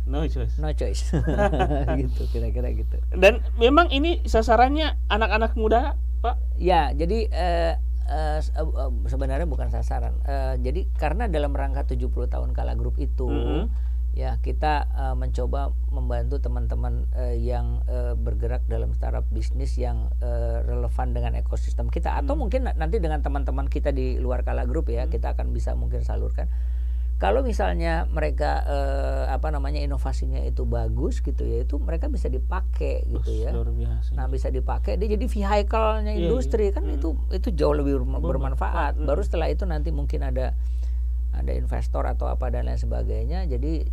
gitu, kira-kira gitu. Dan memang ini sasarannya anak-anak muda, Pak? Ya, jadi sebenarnya bukan sasaran, jadi karena dalam rangka 70 tahun Kala Group itu ya kita mencoba membantu teman-teman yang bergerak dalam startup bisnis yang relevan dengan ekosistem kita, atau mungkin nanti dengan teman-teman kita di luar Kala Group ya, kita akan bisa mungkin salurkan. Kalau misalnya mereka inovasinya itu bagus gitu ya, itu mereka bisa dipakai gitu ya. Luar biasa. Nah, bisa dipakai, dia jadi vehicle-nya industri kan, itu jauh lebih bermanfaat. Baru setelah itu nanti mungkin ada investor atau apa dan lain sebagainya, jadi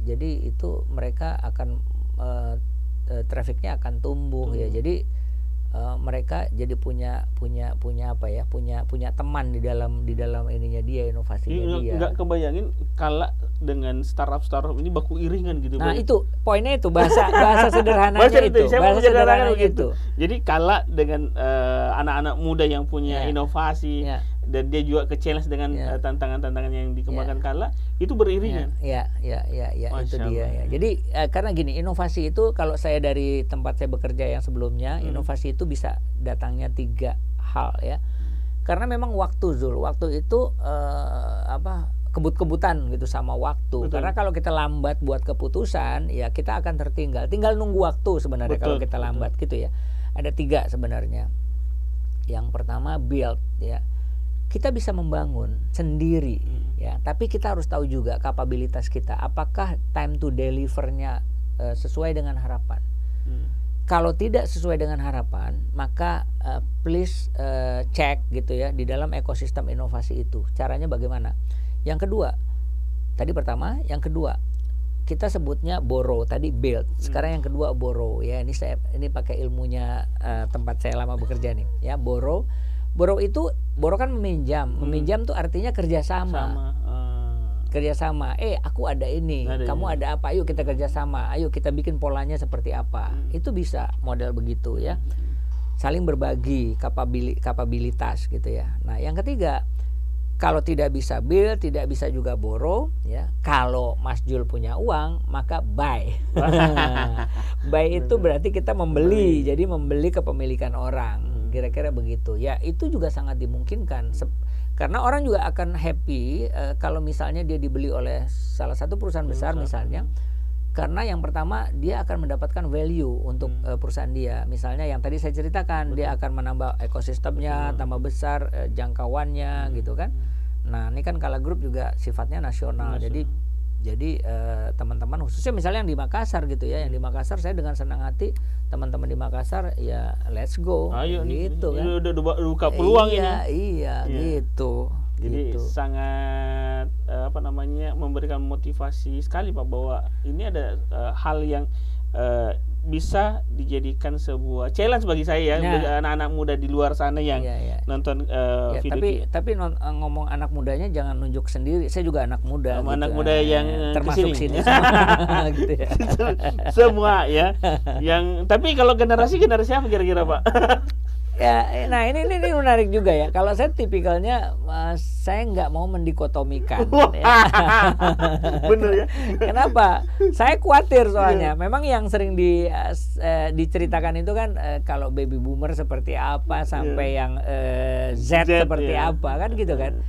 itu mereka akan trafficnya akan tumbuh ya. Jadi mereka jadi punya teman di dalam ininya dia, inovasinya dia. Nggak kebayangin Kala dengan startup ini baku iringan gitu. Nah, itu poinnya, itu bahasa sederhananya itu. Bahasa sederhananya itu. Jadi Kala dengan anak-anak muda yang punya inovasi, dan dia juga ke-challenge dengan tantangan-tantangan yang dikembangkan Kala, itu beriringan. Ya, itu dia ya. Jadi karena gini, inovasi itu kalau saya dari tempat saya bekerja yang sebelumnya, inovasi itu bisa datangnya 3 hal ya. Karena memang waktu itu kebut-kebutan gitu sama waktu. Betul. Karena kalau kita lambat buat keputusan, ya kita akan tertinggal. Tinggal nunggu waktu sebenarnya kalau kita lambat gitu ya. Ada 3 sebenarnya. Yang pertama build ya. Kita bisa membangun sendiri ya, tapi kita harus tahu juga kapabilitas kita, apakah time to deliver-nya sesuai dengan harapan. Kalau tidak sesuai dengan harapan, maka please cek gitu ya di dalam ekosistem inovasi itu. Caranya bagaimana? Yang kedua, tadi pertama, yang kedua kita sebutnya borrow, tadi build. Sekarang yang kedua borrow ya. Ini pakai ilmunya tempat saya lama bekerja nih ya, borrow. Borrow kan meminjam. Meminjam tuh artinya kerjasama. Kerjasama. Aku ada ini, kamu ada apa? Ayo kita kerjasama. Ayo kita bikin polanya seperti apa. Itu bisa model begitu ya. Saling berbagi kapabilitas gitu ya. Nah, yang ketiga, kalau tidak bisa build, tidak bisa juga borrow ya. Kalau Mas Jul punya uang, maka buy. Buy itu berarti kita membeli. Jadi membeli kepemilikan orang. Kira-kira begitu ya. Itu juga sangat dimungkinkan karena orang juga akan happy kalau misalnya dia dibeli oleh salah satu perusahaan besar misalnya, karena yang pertama dia akan mendapatkan value untuk perusahaan dia. Misalnya yang tadi saya ceritakan, dia akan menambah ekosistemnya, tambah besar jangkauannya gitu kan. Nah, ini kan Kala Group juga sifatnya nasional. Jadi teman-teman khususnya misalnya yang di Makassar gitu ya, yang di Makassar saya dengan senang hati, teman-teman di Makassar ya let's go. Ayo gitu nih, kan. Udah buka peluang ini. Iya gitu. Jadi sangat memberikan motivasi sekali Pak, bahwa ini ada hal yang bisa dijadikan sebuah challenge bagi saya bagi anak-anak muda di luar sana yang nonton video. Tapi ngomong anak mudanya jangan nunjuk sendiri. Saya juga anak muda. Anak muda yang termasuk sini gitu ya. Semua ya. Tapi kalau generasi apa kira-kira Pak? Ya, nah ini menarik juga ya. Kalau saya tipikalnya, saya nggak mau mendikotomikan. Ya. Bener ya. Kenapa? Saya khawatir soalnya. Memang yang sering diceritakan itu kan kalau baby boomer seperti apa, sampai yang Z seperti apa, kan gitu kan.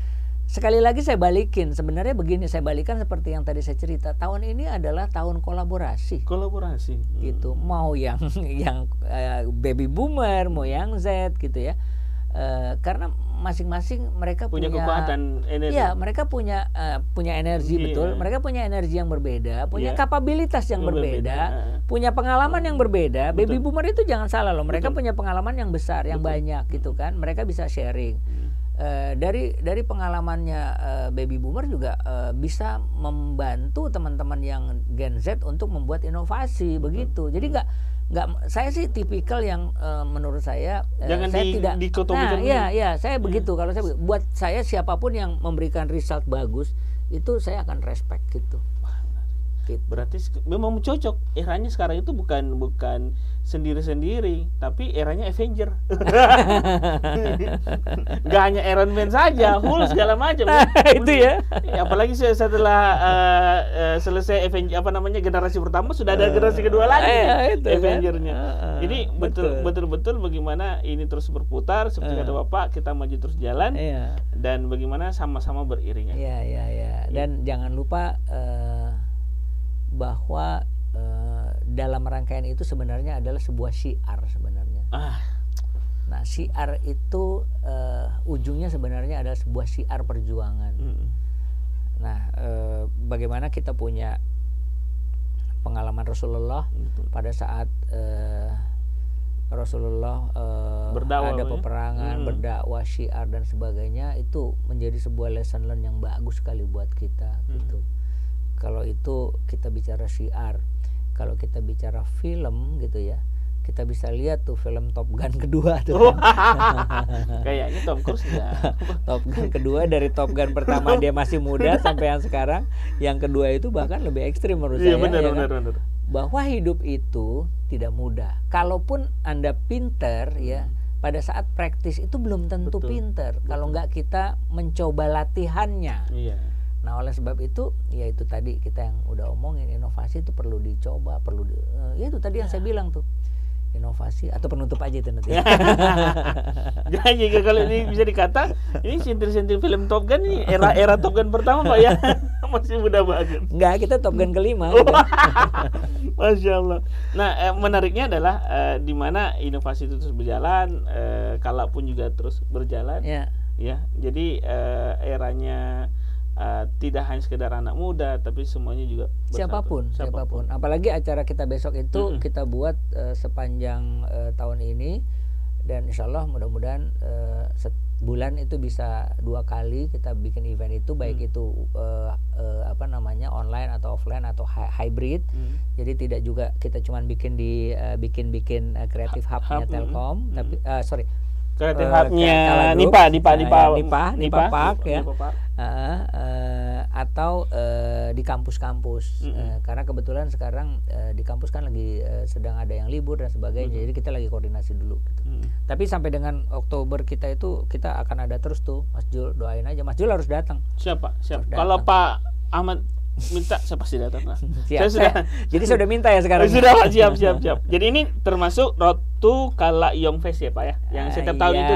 Sekali lagi saya balikin, sebenarnya begini, saya balikan seperti yang tadi saya cerita. Tahun ini adalah tahun kolaborasi. Kolaborasi. Gitu. Mau yang baby boomer, mau yang Z gitu ya. Karena masing-masing mereka punya kekuatan energi. Iya, mereka punya energi, betul. Mereka punya energi yang berbeda, punya kapabilitas yang berbeda, punya pengalaman yang berbeda. Betul. Baby boomer itu jangan salah loh, mereka punya pengalaman yang besar, yang banyak gitu kan. Mereka bisa sharing. Dari pengalamannya baby boomer juga bisa membantu teman-teman yang Gen Z untuk membuat inovasi. Begitu. Jadi nggak saya sih tipikal yang menurut saya jangan saya tidak dikotomikan. Nah, iya saya begitu. Kalau saya buat saya siapapun yang memberikan result bagus itu saya akan respect gitu. Berarti memang cocok. Eranya sekarang itu bukan sendiri-sendiri, tapi eranya Avenger. Gak hanya Iron Man saja, Hulk segala macam. Itu ya. Apalagi setelah selesai generasi pertama sudah ada generasi kedua lagi, Avengernya. Jadi betul-betul bagaimana ini terus berputar seperti kata Bapak, kita maju terus jalan dan bagaimana sama-sama beriringan. Iya. Dan jangan lupa bahwa dalam rangkaian itu sebenarnya adalah sebuah syiar sebenarnya. Nah, syiar itu ujungnya sebenarnya adalah sebuah syiar perjuangan. Nah, bagaimana kita punya pengalaman Rasulullah pada saat Rasulullah ada peperangan, berdakwah, syiar dan sebagainya, itu menjadi sebuah lesson learn yang bagus sekali buat kita gitu. Kalau itu kita bicara syiar, kalau kita bicara film gitu ya, kita bisa lihat tuh film Top Gun kedua tuh. Kayaknya Tom Cruise ya. Top Gun kedua, dari Top Gun pertama dia masih muda sampai yang sekarang, yang kedua itu bahkan lebih ekstrim menurut saya. Benar. Bahwa hidup itu tidak mudah. Kalaupun Anda pinter ya, pada saat praktis itu belum tentu pinter. Kalau nggak kita mencoba latihannya. Nah, oleh sebab itu, ya itu tadi kita yang udah omongin, inovasi itu perlu dicoba, ya itu tadi yang saya bilang tuh, inovasi atau penutup aja itu nanti. Jadi kalau ini bisa dikata, ini sentir-sentir film Top Gun nih, era Top Gun pertama Pak ya, masih muda banget. Enggak, kita Top Gun kelima. Masya Allah. Nah, menariknya adalah di mana inovasi itu terus berjalan, kalaupun juga terus berjalan. Ya, jadi eranya tidak hanya sekedar anak muda, tapi semuanya juga siapapun. Apalagi acara kita besok itu kita buat sepanjang tahun ini, dan insya Allah mudah-mudahan sebulan itu bisa 2 kali kita bikin event itu, baik itu online atau offline atau hybrid. Jadi tidak juga kita cuman bikin di bikin Creative Hub-nya Telkom, tapi Creative Hub-nya Nipa Park ya. Atau di kampus-kampus, karena kebetulan sekarang di kampus kan lagi sedang ada yang libur dan sebagainya, jadi kita lagi koordinasi dulu gitu. Tapi sampai dengan Oktober kita itu kita akan ada terus tuh, Mas Jul, doain aja Mas Jul harus datang. Siap. Kalau Pak Ahmad minta, saya pasti datang lah. Jadi saya udah minta ya sekarang. Sudah Pak, siap. Jadi ini termasuk Road to Kala Young Fest ya Pak ya, yang setiap tahun itu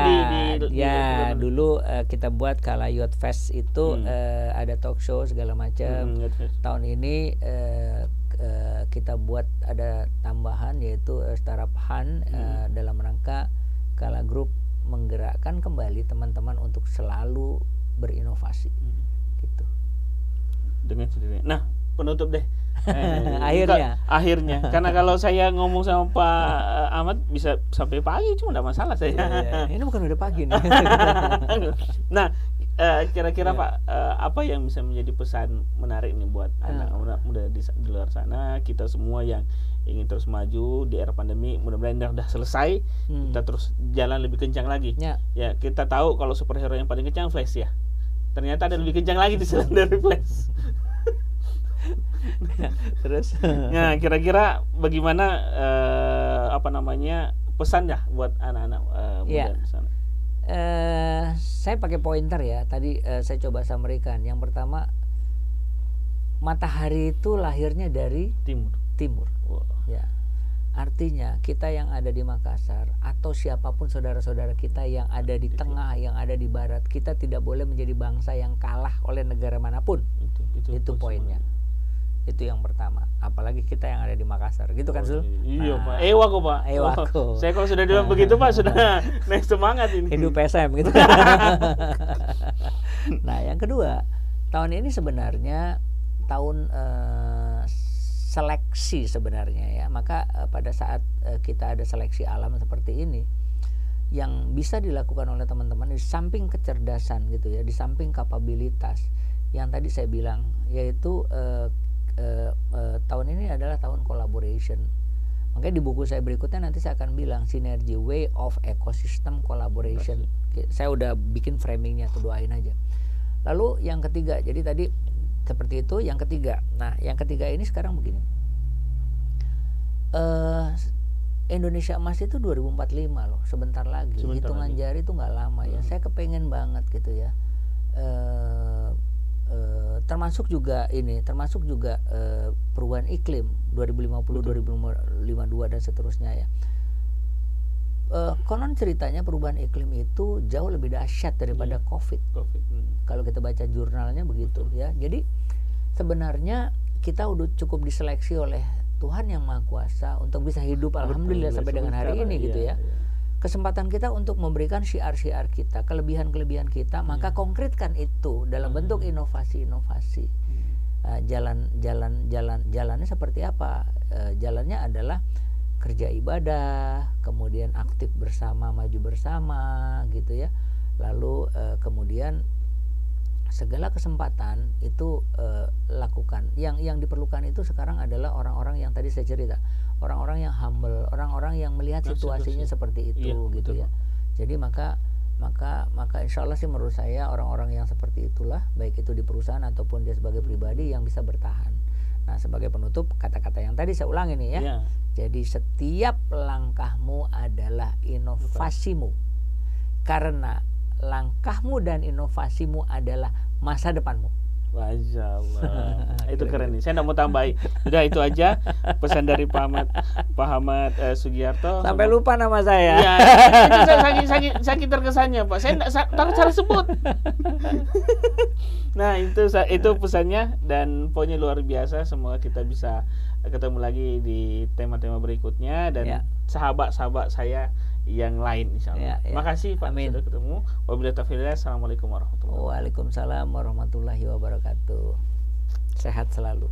dulu kita buat Kala Youth Fest itu ada talk show segala macam. Tahun ini kita buat ada tambahan, yaitu Startup Hunt dalam rangka Kala Group menggerakkan kembali teman-teman untuk selalu berinovasi gitu. Dengan sendiri. Nah, penutup deh. Akhirnya. Karena kalau saya ngomong sama Pak Ahmad bisa sampai pagi, cuma enggak masalah saya. Ini bukan udah pagi nih. Nah, kira-kira Pak, apa yang bisa menjadi pesan menarik nih buat anak muda di luar sana, kita semua yang ingin terus maju di era pandemi, mudah-mudahan ini udah selesai, kita terus jalan lebih kencang lagi. Ya, kita tahu kalau superhero yang paling kencang Flash ya. Ternyata ada lebih kencang lagi di selain dari Flash. Terus, nah kira-kira bagaimana pesannya buat anak-anak muda di sana. Saya pakai pointer ya. Tadi saya coba sampaikan. Yang pertama, matahari itu lahirnya dari timur. Wow. Ya. Artinya kita yang ada di Makassar atau siapapun saudara-saudara kita yang ada di tengah, yang ada di barat, kita tidak boleh menjadi bangsa yang kalah oleh negara manapun. Itu poinnya. Itu yang pertama. Apalagi kita yang ada di Makassar, gitu kan, Sul? Iya, Pak. Ewa kok, Pak. Saya kalau sudah bilang begitu, Pak, sudah naik semangat ini. Hidup SM gitu. Nah, yang kedua, tahun ini sebenarnya tahun seleksi sebenarnya ya. Maka pada saat kita ada seleksi alam seperti ini, yang bisa dilakukan oleh teman-teman di samping kecerdasan gitu ya, di samping kapabilitas yang tadi saya bilang, yaitu tahun ini adalah tahun collaboration. Makanya di buku saya berikutnya nanti saya akan bilang sinergi, way of ecosystem collaboration. Saya udah bikin framingnya, tuh doain aja. Lalu yang ketiga, jadi tadi seperti itu. Yang ketiga, nah yang ketiga ini sekarang begini, Indonesia Emas itu 2045 loh, sebentar lagi. Hitungan jari itu nggak lama ya. Saya kepengen banget gitu ya. Termasuk juga perubahan iklim 2050, 2052 dan seterusnya ya. Konon ceritanya perubahan iklim itu jauh lebih dahsyat daripada COVID. Kalau kita baca jurnalnya begitu ya. Jadi sebenarnya kita udah cukup diseleksi oleh Tuhan Yang Maha Kuasa untuk bisa hidup alhamdulillah sampai dengan hari ini gitu ya. Kesempatan kita untuk memberikan syiar-syiar kita, kelebihan-kelebihan kita, maka konkretkan itu dalam bentuk inovasi-inovasi. Jalannya seperti apa? Jalannya adalah kerja ibadah, kemudian aktif bersama, maju bersama gitu ya. Lalu kemudian segala kesempatan itu lakukan. Yang diperlukan itu sekarang adalah orang-orang yang tadi saya cerita, orang-orang yang humble, orang-orang yang melihat situasinya seperti itu gitu ya. Jadi maka insya Allah sih menurut saya orang-orang yang seperti itulah, baik itu di perusahaan ataupun dia sebagai pribadi, yang bisa bertahan. Nah, sebagai penutup, kata-kata yang tadi saya ulangi nih ya. Jadi setiap langkahmu adalah inovasimu, karena langkahmu dan inovasimu adalah masa depanmu. Masya Allah. Itu keren nih. Saya nggak mau tambahin. Udah itu aja pesan dari Pak Ahmad Sugiarto. Sampai lupa nama saya. Ya, itu sakit terkesannya, Pak. Saya nggak takut salah sebut. Nah, itu pesannya, dan pokoknya luar biasa. Semoga kita bisa ketemu lagi di tema-tema berikutnya, dan sahabat-sahabat saya yang lain insyaallah. Makasih Pak, sudah ketemu. Wabillahi taufiq hidayah. Assalamualaikum warahmatullahi wabarakatuh. Waalaikumsalam warahmatullahi wabarakatuh. Sehat selalu.